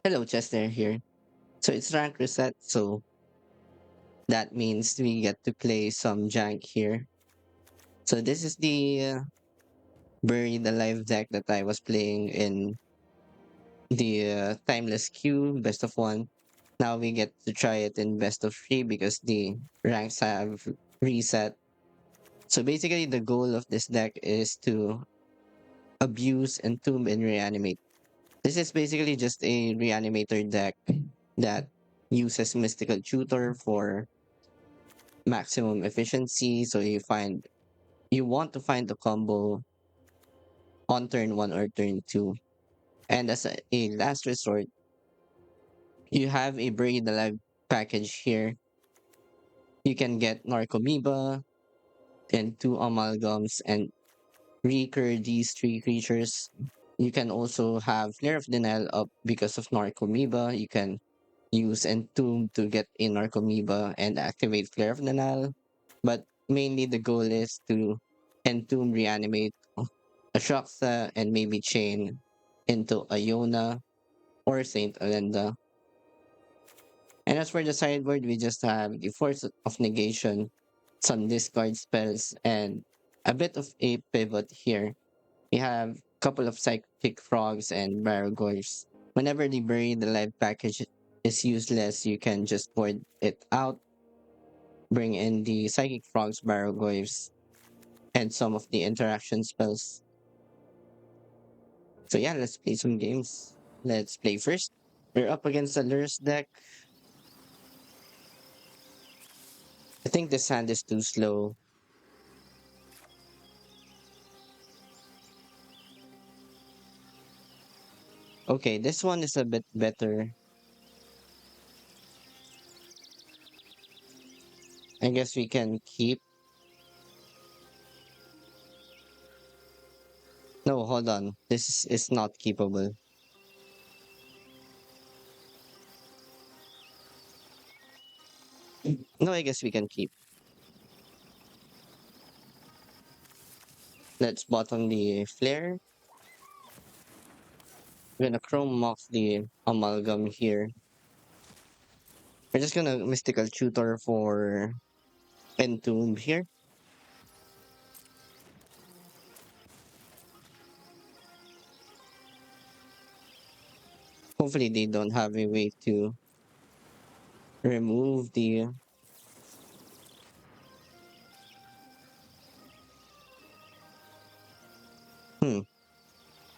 Hello, Chester here. So it's rank reset, so that means we get to play some jank here. So this is the Buried Alive deck that I was playing in the Timeless Queue, best of one. Now we get to try it in best of three because the ranks have reset. So basically the goal of this deck is to abuse, entomb, and reanimate. This is basically just a reanimator deck that uses Mystical Tutor for maximum efficiency. So you want to find the combo on turn one or turn two. And as a last resort, you have a Buried Alive package here. You can get Narcomoeba and two amalgams and recur these three creatures. You can also have Flare of Denial up because of Narcomoeba. You can use Entomb to get a Narcomoeba and activate Flare of Denial. But mainly the goal is to Entomb, reanimate a Shaksa, and maybe chain into Iona or Saint Olenda. And as for the sideboard, we just have the Force of Negation, some discard spells, and a bit of a pivot here. We have a couple of Psychic Frogs and Baragors. Whenever the Bury the Live package is useless, you can just board it out, bring in the Psychic Frogs, Baragors, and some of the interaction spells. So yeah, let's play some games. Let's play first. We're up against the Lur's deck. I think this hand is too slow. Okay, this one is a bit better. I guess we can keep. No, hold on. This is not keepable. No, I guess we can keep. Let's bottom the flare. We're gonna chrome off the amalgam here. We're just gonna mystical tutor for entomb here. Hopefully they don't have a way to remove the hmm.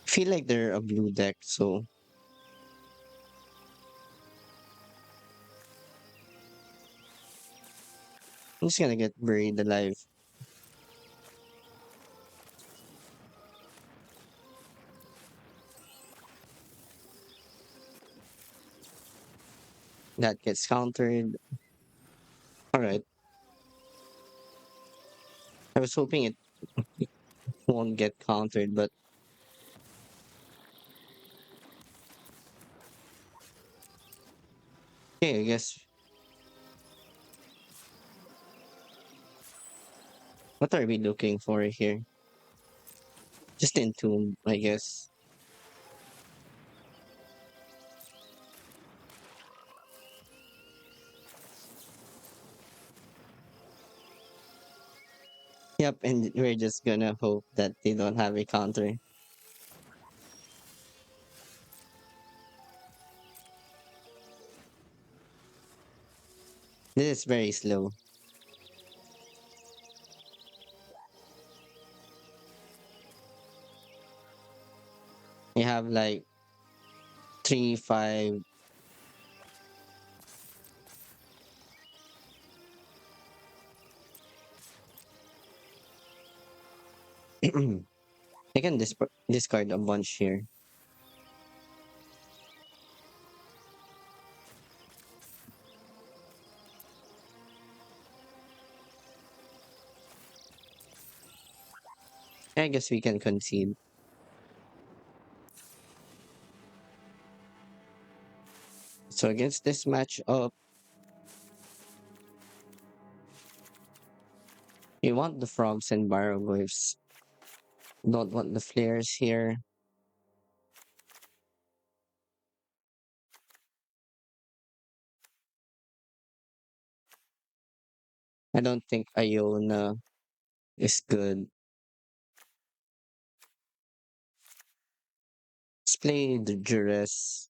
Feel like they're a blue deck, so I'm just gonna get buried alive. That gets countered. Alright. I was hoping it won't get countered, but okay, I guess what are we looking for here? Just entomb, I guess. Yep, and we're just gonna hope that they don't have a counter. This is very slow. You have like 3, 5. I can discard a bunch here. I guess we can concede. So against this matchup, you want the frogs and baroglyphs. Don't want the flares here. I don't think Iona is good. Let's play the Jurus.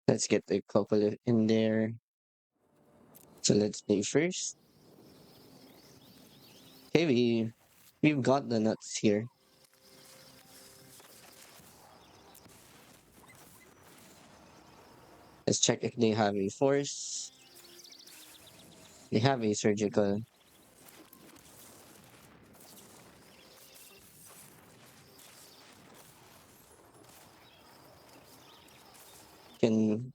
Let's get a couple in there. So let's play first. Okay, we've got the nuts here. Let's check if they have a force. They have a surgical. Can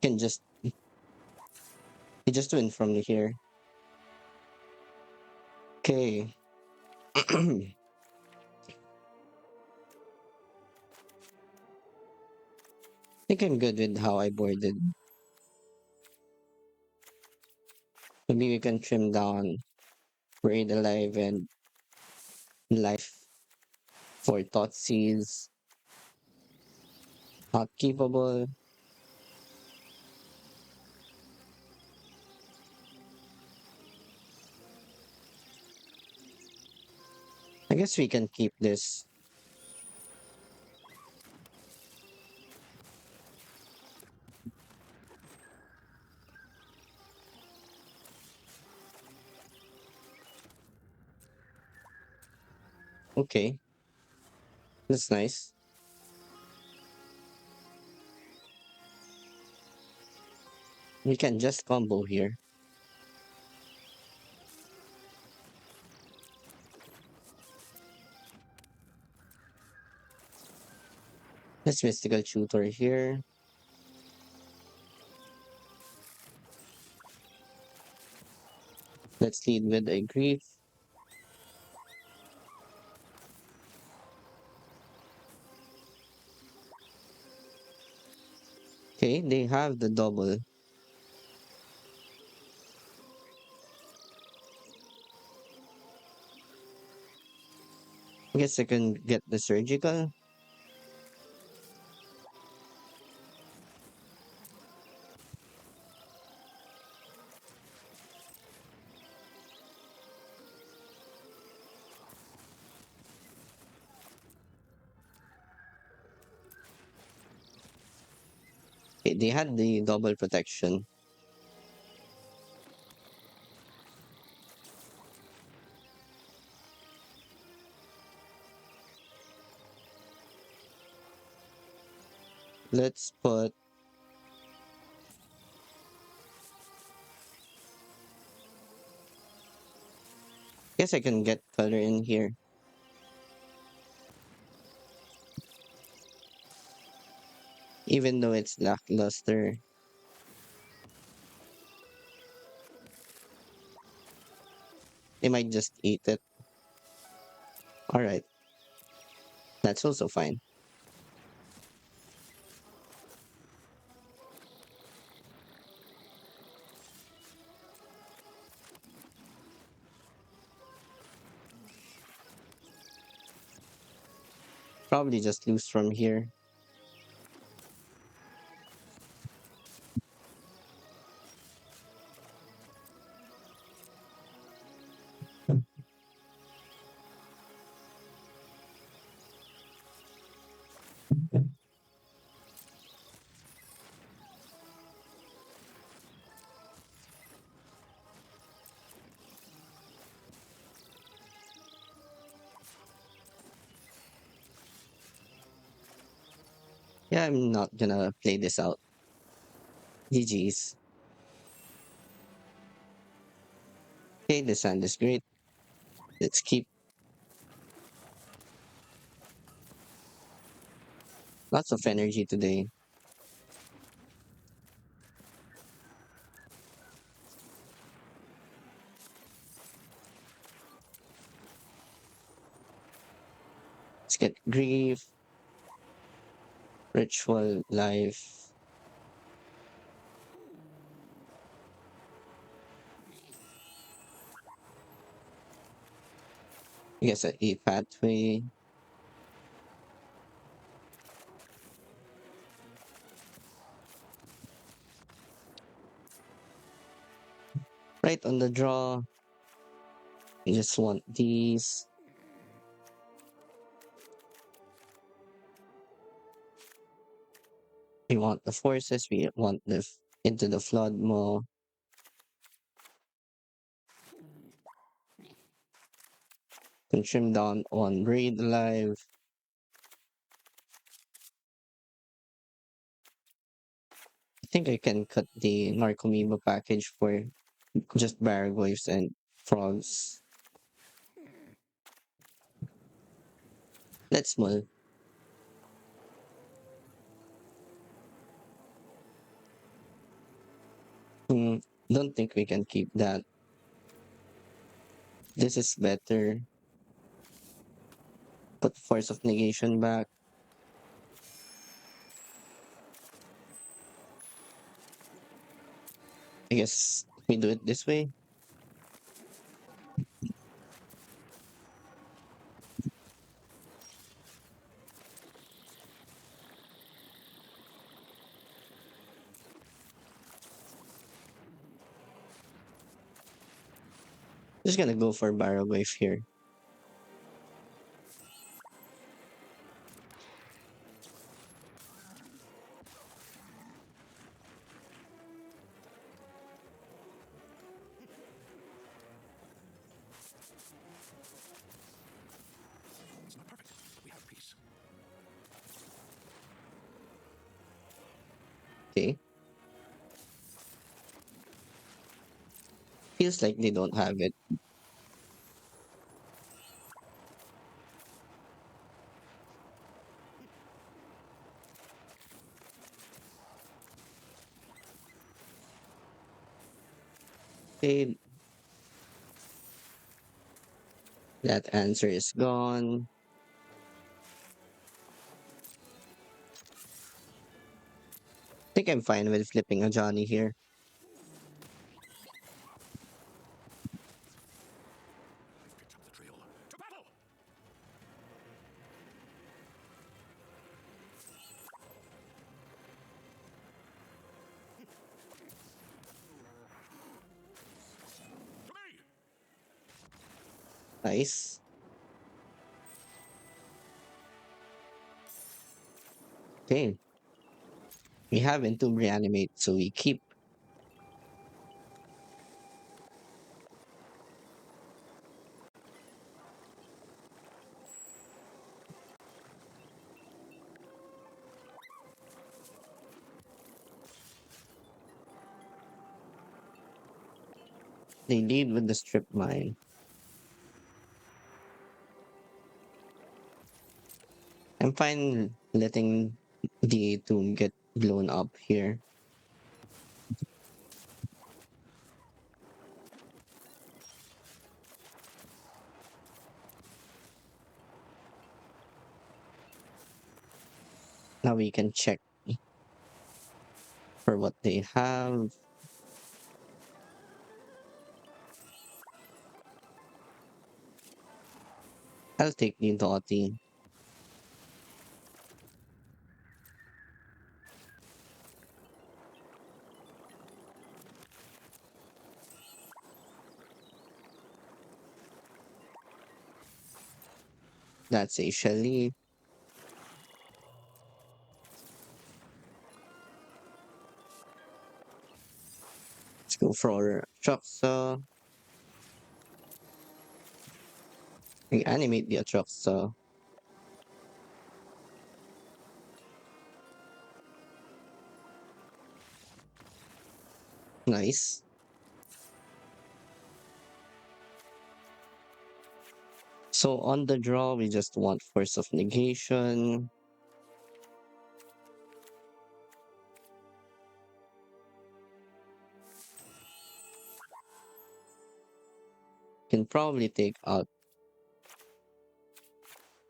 can just he just win from here. Okay. I think I'm good with how I boarded. Maybe we can trim down Raid Alive and Life for Thought Seeds. Not keepable. I guess we can keep this. Okay, that's nice. We can just combo here. Let's Mystical Tutor here. Let's lead with a Grief. Okay, they have the double. I guess I can get the surgical. Okay, they had the double protection. Let's put. Guess I can get color in here, even though it's lackluster. They might just eat it. All right, that's also fine. Probably just lose from here. Yeah, I'm not gonna play this out. GG's. Okay, this hand is great. Let's keep lots of energy today. Let's get Grief, Ritual, Life. I guess a pathway. Right on the draw, we just want these. We want the forces, we want the into the flood mo. Can trim down on Breed Alive. I think I can cut the Narcomoeba package for just Baraglyphs and Frogs. Let's move. Hmm, don't think we can keep that. This is better. Put Force of Negation back. I guess we do it this way. Just gonna go for Baraglyph here. Okay. Feels like they don't have it. Okay, that answer is gone. I think I'm fine with flipping a Johnny here. Nice. Okay. We have Entomb Reanimate, so we keep. They lead with the Strip Mine. I'm fine letting the tomb get blown up here. Now we can check for what they have. I'll take the Dottie. That's a Shelly. Let's go for Atroxa. We animate the Atroxa. Nice. So on the draw, we just want Force of Negation. Can probably take out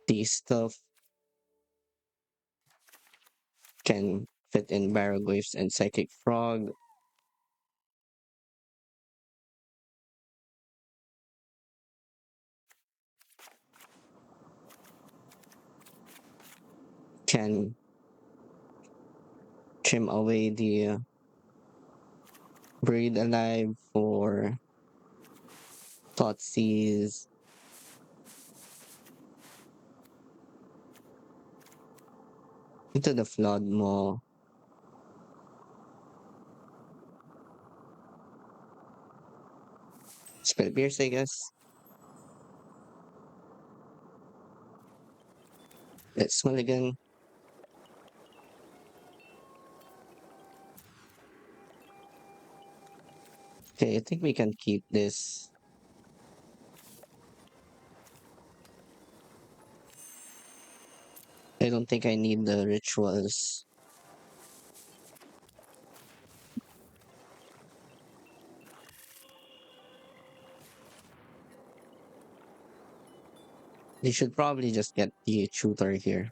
the stuff. Can fit in Baraglyphs and Psychic Frog. Can trim away the Breed Alive for Thoughtseize. Into the flood mo. Spell Pierce, I guess. Let's mulligan. Okay, I think we can keep this. I don't think I need the rituals. They should probably just get the shooter here.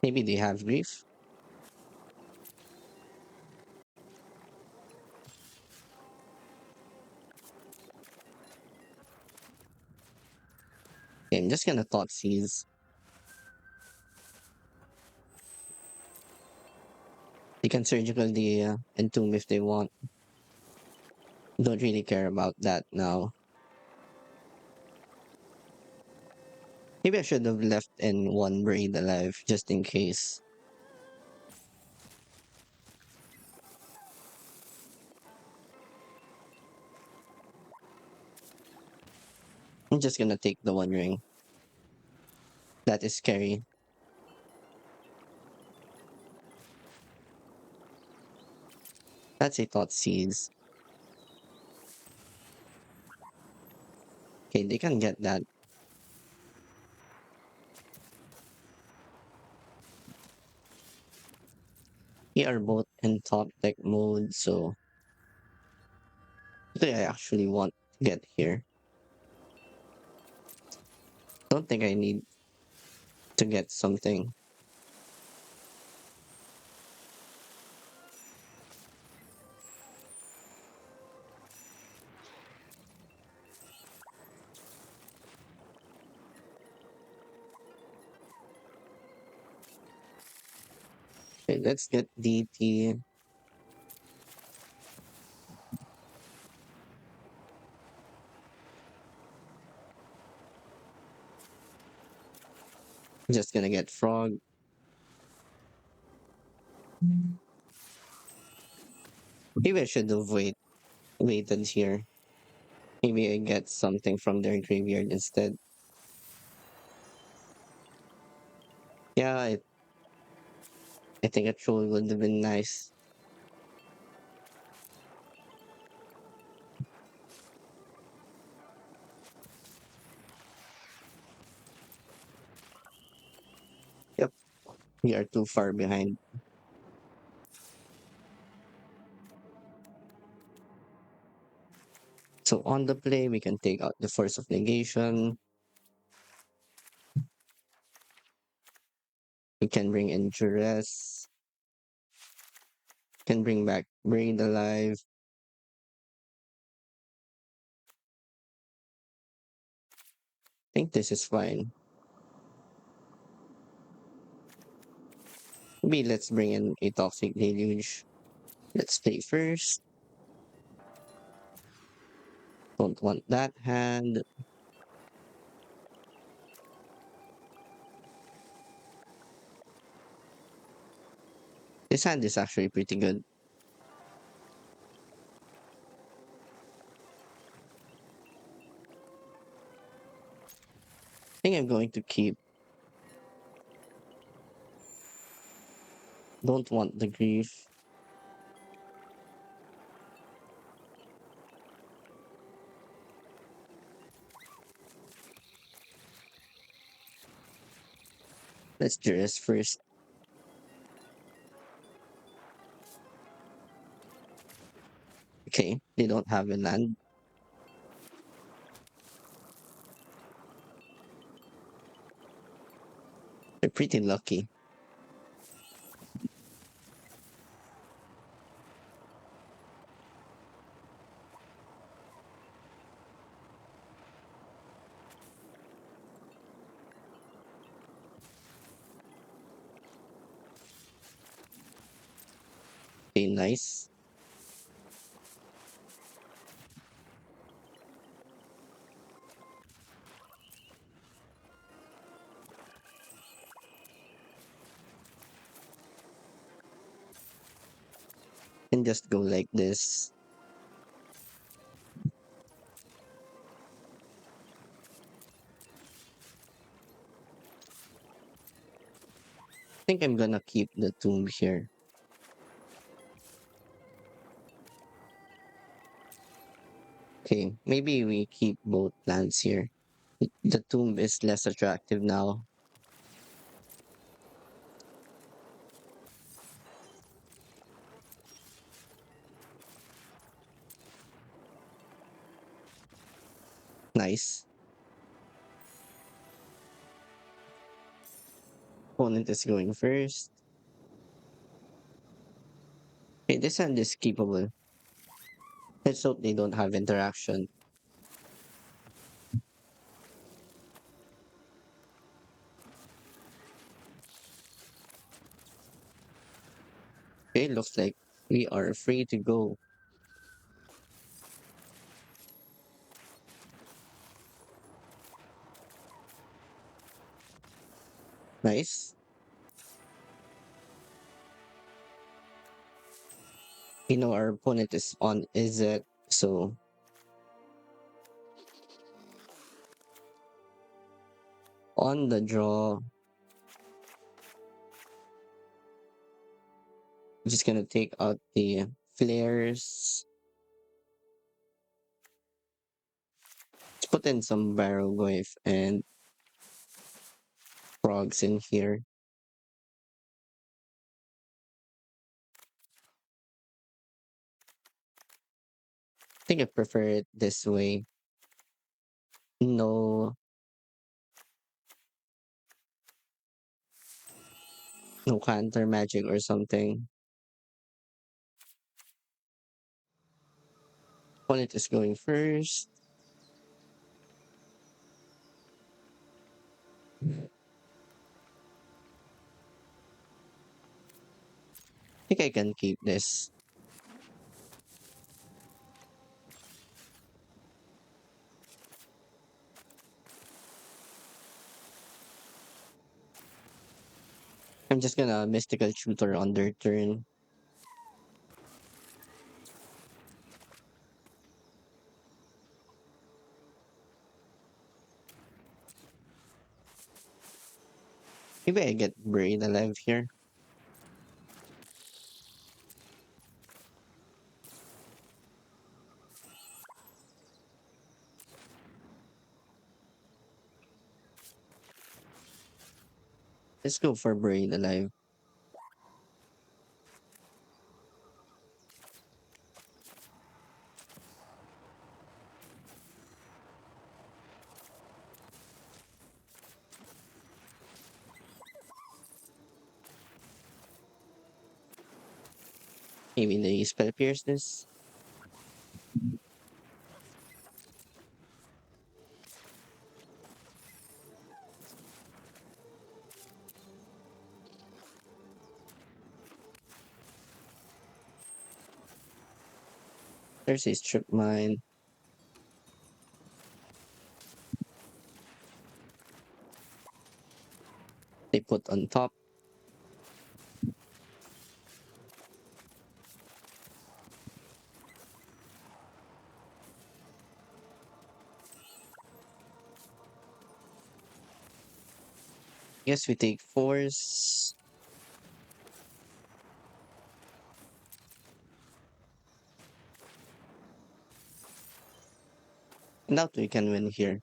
Maybe they have grief. Okay, I'm just gonna thought seize. They can surgical the entomb if they want. Don't really care about that now. Maybe I should have left in one braid alive just in case. I'm just gonna take the one ring. That is scary. That's a thought seize. Okay, they can get that. We are both in top deck mode, so what do I actually want to get here? Don't think I need to get something. Okay, let's get DT. Just gonna get frog. Maybe I should have waited here. Maybe I get something from their graveyard instead. Yeah, I think a troll would have been nice. Yep, we are too far behind. So on the play, we can take out the force of negation. We can bring in duress. Can bring back braid alive. I think this is fine. Maybe let's bring in a toxic deluge. Let's play first. Don't want that hand. This hand is actually pretty good. I think I'm going to keep. Don't want the grief. Let's duress first. Okay, they don't have a land. They're pretty lucky. Okay, nice. And just go like this. I think I'm gonna keep the tomb here. Okay, maybe we keep both plants here. The tomb is less attractive now. Nice. Opponent is going first. Okay, this hand is keepable. Let's hope they don't have interaction. Okay, looks like we are free to go. Nice. You know our opponent is on is it so on the draw, I'm just gonna take out the flares. Let's put in some barrel wave and frogs in here. I think I prefer it this way. No, no counter magic or something. Opponent is going first. I think I can keep this. I'm just gonna mystical shooter on their turn. Maybe I get buried alive here. Let's go for buried alive. Maybe they spell pierce this. There's a strip mine. They put on top. Guess we take force. Doubt we can win here.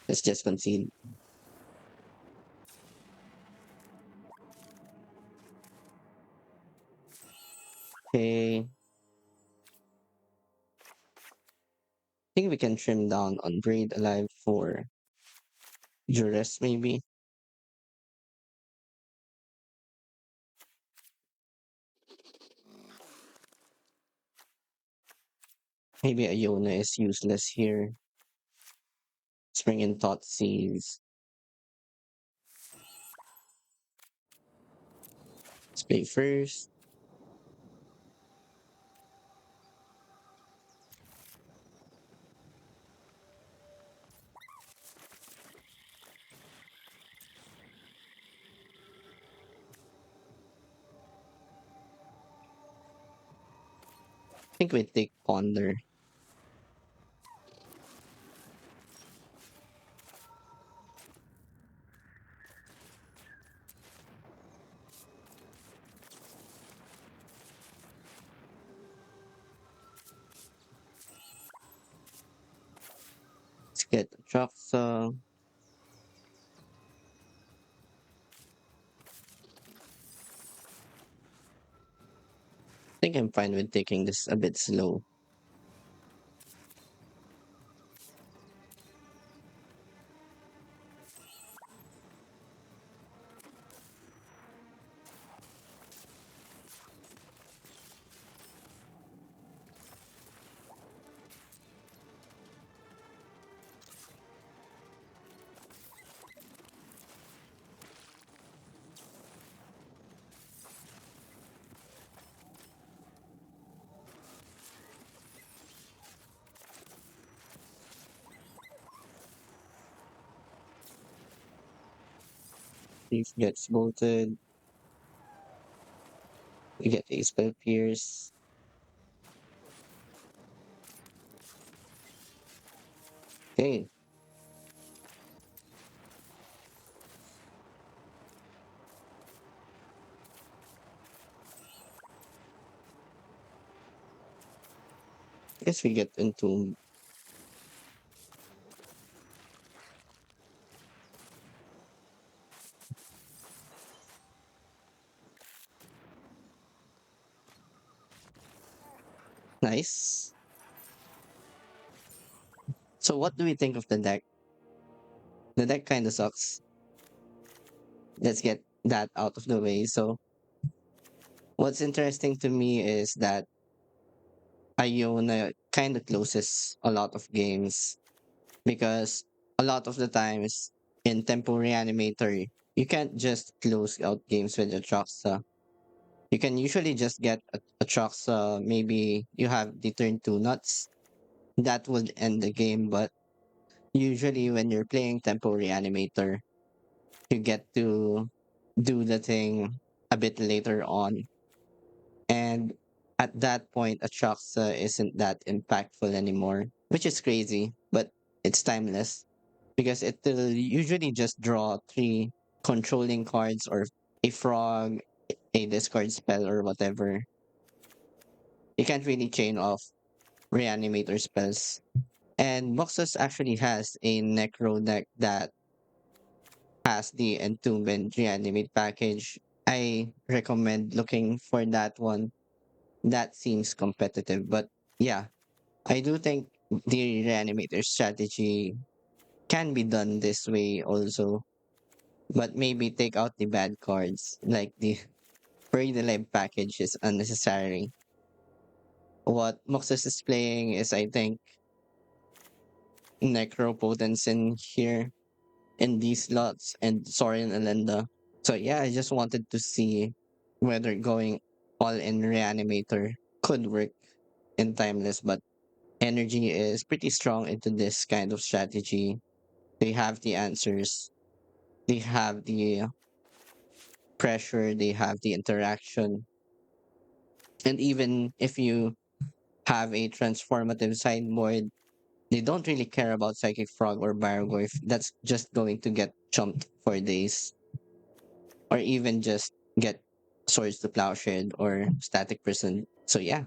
Let's just concede. Okay. I think we can trim down on Braid Alive for Duress, maybe. Maybe Iona is useless here. Spring in Thought Seeds. Let's play first. think we take Ponder. Let's get trucks. I think I'm fine with taking this a bit slow. Thief gets bolted. We get a spell pierce. Okay, guess we get into nice. So what do we think of the deck? The deck kind of sucks. Let's get that out of the way. So what's interesting to me is that Iona kind of closes a lot of games because a lot of the times in Tempo Reanimator, you can't just close out games with a Troxa. You can usually just get a Troxa, maybe you have the turn two nuts. That would end the game, but usually when you're playing Tempo Reanimator, you get to do the thing a bit later on. And at that point, a Troxa isn't that impactful anymore, which is crazy, but it's timeless because it will usually just draw three controlling cards or a frog, a discard spell, or whatever. You can't really chain off reanimator spells. And Moxus actually has a Necro deck that has the Entombment Reanimate package. I recommend looking for that one. That seems competitive, but yeah, I do think the Reanimator strategy can be done this way also, but maybe take out the bad cards, like the Bury the Live package is unnecessary. What Moxus is playing is, I think, Necropotence in here, in these slots, and Sorin Alenda. So yeah, I just wanted to see whether going all in Reanimator could work in Timeless, but Energy is pretty strong into this kind of strategy. They have the answers, they have the pressure, they have the interaction. And even if you have a transformative sideboard, they don't really care about Psychic Frog or Baragorf. That's just going to get chumped for days. Or even just get Swords to Plowshare or Static Prison. So yeah,